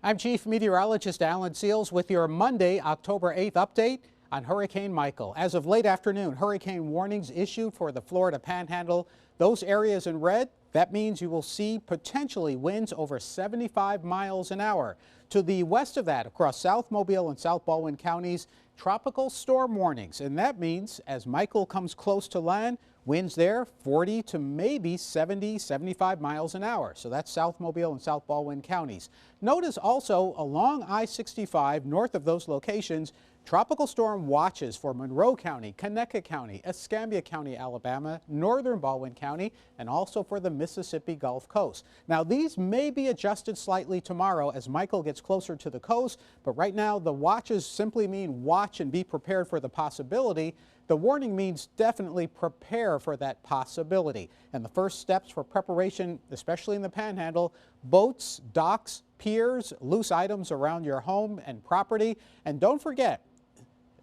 I'm Chief Meteorologist Alan Seals with your Monday, October 8th update on Hurricane Michael. As of late afternoon, hurricane warnings issued for the Florida Panhandle. Those areas in red, that means you will see potentially winds over 75 miles an hour. To the west of that, across South Mobile and South Baldwin counties, tropical storm warnings. And that means as Michael comes close to land, winds there 40 to maybe 70, 75 miles an hour. So that's South Mobile and South Baldwin counties. Notice also along I-65 north of those locations, tropical storm watches for Monroe County, Conecuh County, Escambia County, Alabama, northern Baldwin County, and also for the Mississippi Gulf Coast. Now these may be adjusted slightly tomorrow as Michael gets closer to the coast, but right now the watches simply mean watch and be prepared for the possibility. The warning means definitely prepare for that possibility. And the first steps for preparation, especially in the Panhandle, boats, docks, piers, loose items around your home and property. And don't forget,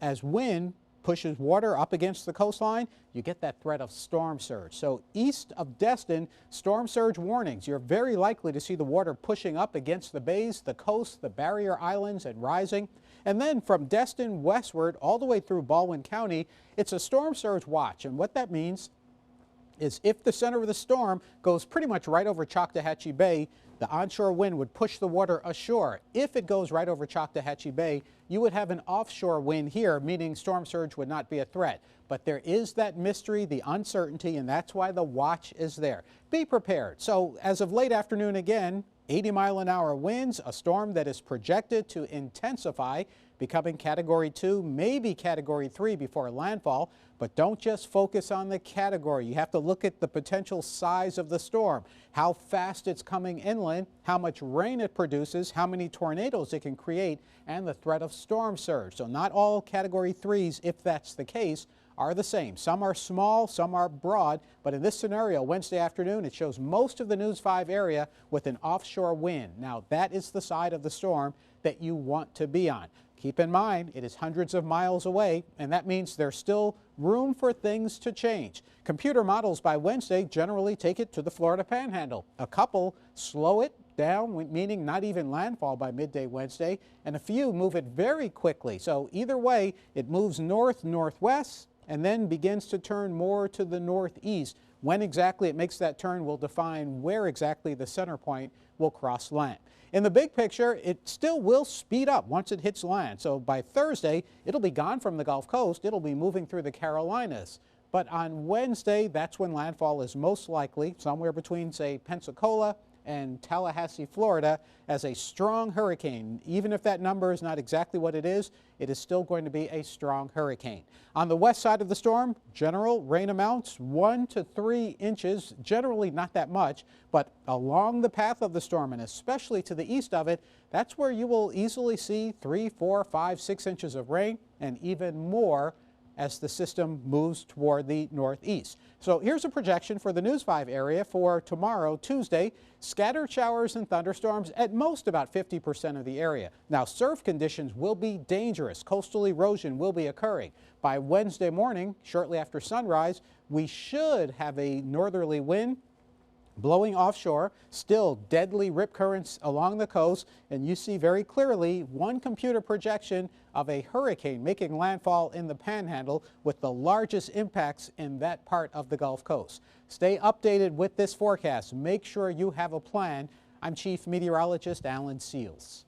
as wind pushes water up against the coastline, you get that threat of storm surge. So east of Destin, storm surge warnings. You're very likely to see the water pushing up against the bays, the coast, the barrier islands, and rising. And then from Destin westward all the way through Baldwin County, it's a storm surge watch. And what that means is if the center of the storm goes pretty much right over Choctawhatchee Bay, the onshore wind would push the water ashore. If it goes right over Choctawhatchee Bay, you would have an offshore wind here, meaning storm surge would not be a threat. But there is that mystery, the uncertainty, and that's why the watch is there. Be prepared. So as of late afternoon again, 80-mile-an-hour winds, a storm that is projected to intensify, becoming Category 2, maybe Category 3 before landfall. But don't just focus on the category. You have to look at the potential size of the storm, how fast it's coming inland, how much rain it produces, how many tornadoes it can create, and the threat of storm surge. So not all Category 3s, if that's the case, are the same. Some are small, some are broad, but in this scenario, Wednesday afternoon, it shows most of the News 5 area with an offshore wind. Now, that is the side of the storm that you want to be on. Keep in mind, it is hundreds of miles away, and that means there's still room for things to change. Computer models by Wednesday generally take it to the Florida Panhandle. A couple slow it down, meaning not even landfall by midday Wednesday, and a few move it very quickly. So either way, it moves north-northwest and then begins to turn more to the northeast. When exactly it makes that turn will define where exactly the center point will cross land. In the big picture, it still will speed up once it hits land. So by Thursday, it'll be gone from the Gulf Coast. It'll be moving through the Carolinas. But on Wednesday, that's when landfall is most likely, somewhere between, say, Pensacola and Tallahassee, Florida, as a strong hurricane. Even if that number is not exactly what it is still going to be a strong hurricane. On the west side of the storm, general rain amounts 1 to 3 inches, generally not that much, but along the path of the storm and especially to the east of it, that's where you will easily see 3, 4, 5, 6 inches of rain and even more as the system moves toward the northeast. So here's a projection for the News 5 area for tomorrow, Tuesday. Scattered showers and thunderstorms at most about 50% of the area. Now surf conditions will be dangerous. Coastal erosion will be occurring. By Wednesday morning, shortly after sunrise, we should have a northerly wind blowing offshore, still deadly rip currents along the coast, and you see very clearly one computer projection of a hurricane making landfall in the Panhandle with the largest impacts in that part of the Gulf Coast. Stay updated with this forecast. Make sure you have a plan. I'm Chief Meteorologist Alan Seals.